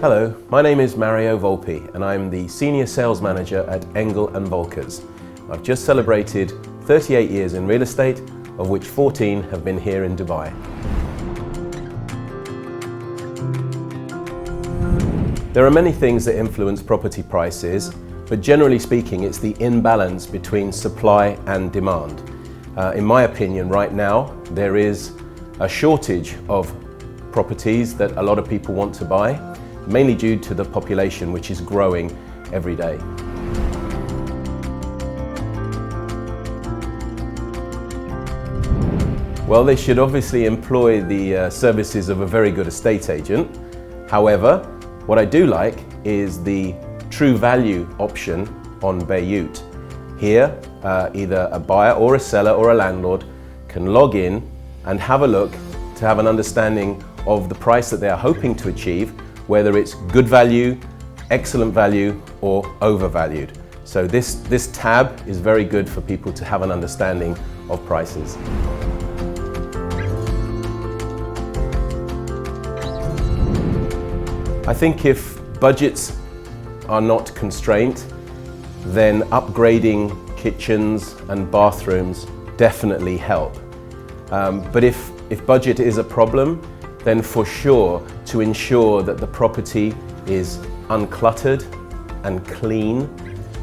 Hello, my name is Mario Volpi and I'm the Senior Sales Manager at Engel and Volkers. I've just celebrated 38 years in real estate, of which 14 have been here in Dubai. There are many things that influence property prices, but generally speaking it's the imbalance between supply and demand. In my opinion, right now there is a shortage of properties that a lot of people want to buy, mainly due to the population which is growing every day. Well, they should obviously employ the services of a very good estate agent. However, what I do like is the true value option on Bayut. Here, either a buyer or a seller or a landlord can log in and have a look to have an understanding of the price that they are hoping to achieve, whether it's good value, excellent value, or overvalued. So this tab is very good for people to have an understanding of prices. I think if budgets are not constrained, then upgrading kitchens and bathrooms definitely help. But if budget is a problem, then for sure to ensure that the property is uncluttered and clean,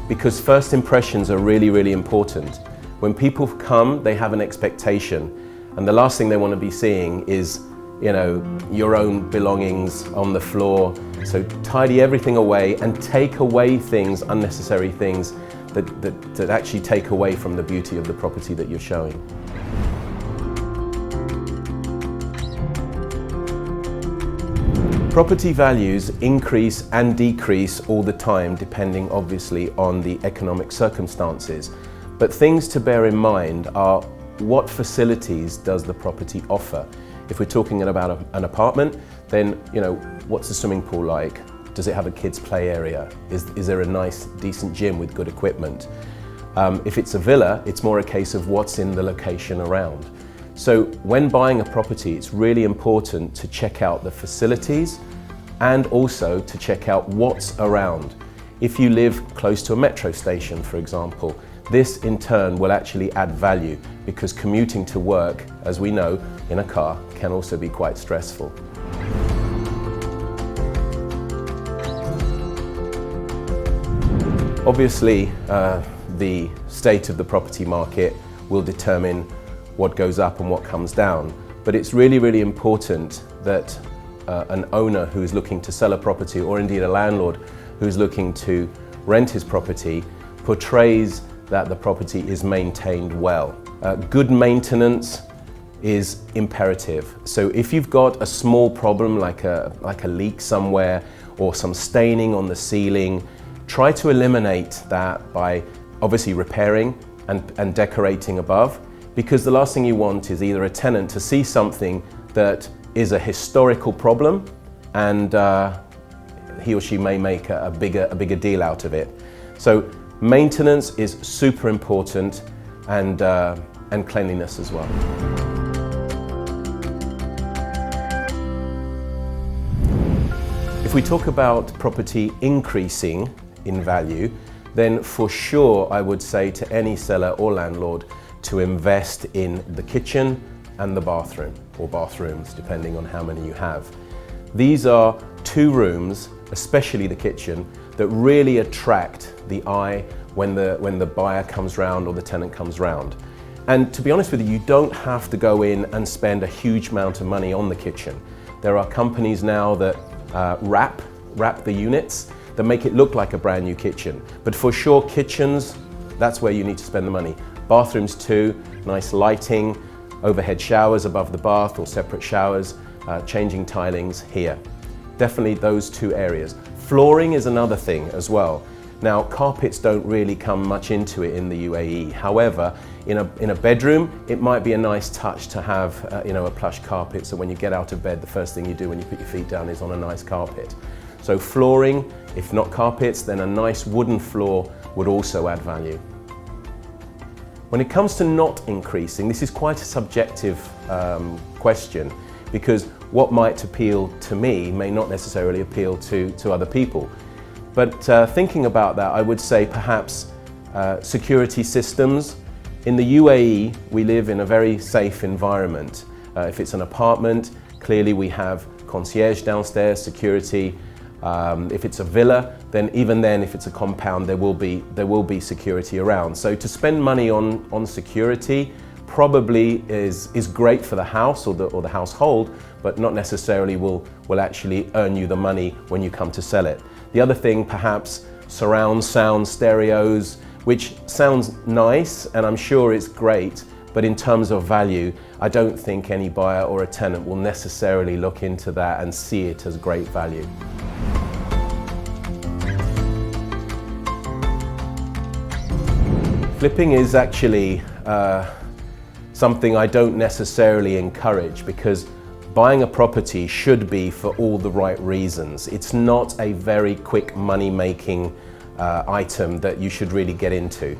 because first impressions are really, really important. When people come, they have an expectation, and the last thing they want to be seeing is, your own belongings on the floor. So tidy everything away and take away things, unnecessary things that actually take away from the beauty of the property that you're showing. Property values increase and decrease all the time, depending obviously on the economic circumstances. But things to bear in mind are what facilities does the property offer? If we're talking about an apartment, then what's the swimming pool like? Does it have a kids' play area? Is there a nice, decent gym with good equipment? If it's a villa, it's more a case of what's in the location around. So when buying a property, it's really important to check out the facilities and also to check out what's around. If you live close to a metro station, for example, this in turn will actually add value, because commuting to work, as we know, in a car can also be quite stressful. Obviously, the state of the property market will determine what goes up and what comes down. But it's really, really important that an owner who's looking to sell a property, or indeed a landlord who's looking to rent his property, portrays that the property is maintained well. Good maintenance is imperative. So if you've got a small problem like a leak somewhere or some staining on the ceiling, try to eliminate that by obviously repairing and decorating above. Because the last thing you want is either a tenant to see something that is a historical problem and he or she may make a bigger deal out of it. So maintenance is super important, and cleanliness as well. If we talk about property increasing in value, then for sure I would say to any seller or landlord to invest in the kitchen and the bathroom, or bathrooms, depending on how many you have. These are two rooms, especially the kitchen, that really attract the eye when the buyer comes round or the tenant comes round. And to be honest with you, you don't have to go in and spend a huge amount of money on the kitchen. There are companies now that wrap the units that make it look like a brand new kitchen. But for sure, kitchens, that's where you need to spend the money. Bathrooms too, nice lighting, overhead showers above the bath or separate showers, changing tilings here. Definitely those two areas. Flooring is another thing as well. Now, carpets don't really come much into it in the UAE. However, in a bedroom, it might be a nice touch to have a plush carpet, so when you get out of bed, the first thing you do when you put your feet down is on a nice carpet. So flooring, if not carpets, then a nice wooden floor would also add value. When it comes to not increasing, this is quite a subjective question, because what might appeal to me may not necessarily appeal to other people. But thinking about that, I would say perhaps security systems. In the UAE, we live in a very safe environment. If it's an apartment, clearly we have concierge downstairs, security. If it's a villa, then even then, if it's a compound, there will be security around. So to spend money on security probably is great for the house or the household, but not necessarily will actually earn you the money when you come to sell it. The other thing, perhaps surround sound, stereos, which sounds nice and I'm sure it's great, but in terms of value, I don't think any buyer or a tenant will necessarily look into that and see it as great value. Flipping is actually something I don't necessarily encourage, because buying a property should be for all the right reasons. It's not a very quick money-making item that you should really get into.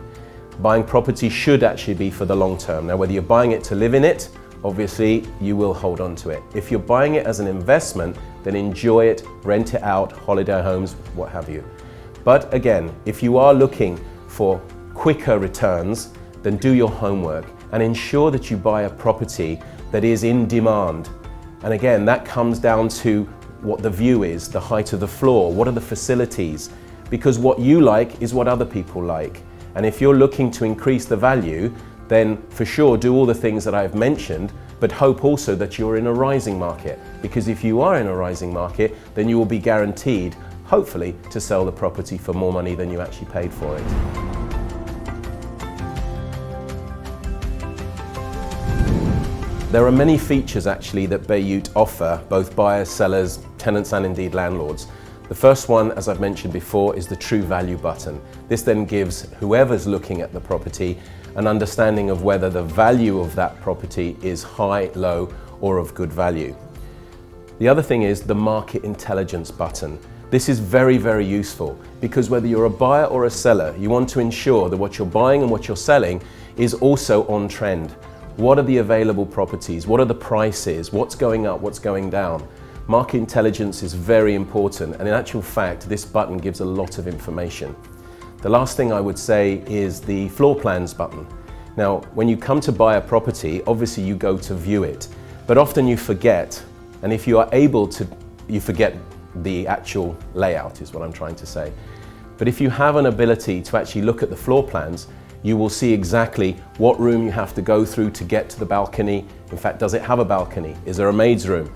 Buying property should actually be for the long term. Now, whether you're buying it to live in it, obviously you will hold on to it. If you're buying it as an investment, then enjoy it, rent it out, holiday homes, what have you. But again, if you are looking for quicker returns, then do your homework and ensure that you buy a property that is in demand. And again, that comes down to what the view is, the height of the floor, what are the facilities, because what you like is what other people like. And if you're looking to increase the value, then for sure do all the things that I've mentioned, but hope also that you're in a rising market. Because if you are in a rising market, then you will be guaranteed, hopefully, to sell the property for more money than you actually paid for it. There are many features actually that Bayut offer, both buyers, sellers, tenants and indeed landlords. The first one, as I've mentioned before, is the True Value button. This then gives whoever's looking at the property an understanding of whether the value of that property is high, low, or of good value. The other thing is the Market Intelligence button. This is very, very useful, because whether you're a buyer or a seller, you want to ensure that what you're buying and what you're selling is also on trend. What are the available properties? What are the prices? What's going up? What's going down? Market intelligence is very important, and in actual fact, this button gives a lot of information. The last thing I would say is the floor plans button. Now, when you come to buy a property, obviously you go to view it, but often you forget, and if you are able to, you forget the actual layout is what I'm trying to say. But if you have an ability to actually look at the floor plans, you will see exactly what room you have to go through to get to the balcony. In fact, does it have a balcony? Is there a maid's room?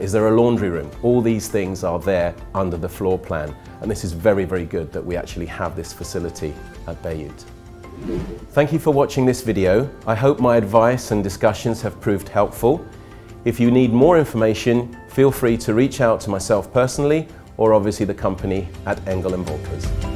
Is there a laundry room? All these things are there under the floor plan. And this is very, very good that we actually have this facility at Bayut. Thank you for watching this video. I hope my advice and discussions have proved helpful. If you need more information, feel free to reach out to myself personally, or obviously the company at Engel and Volkers.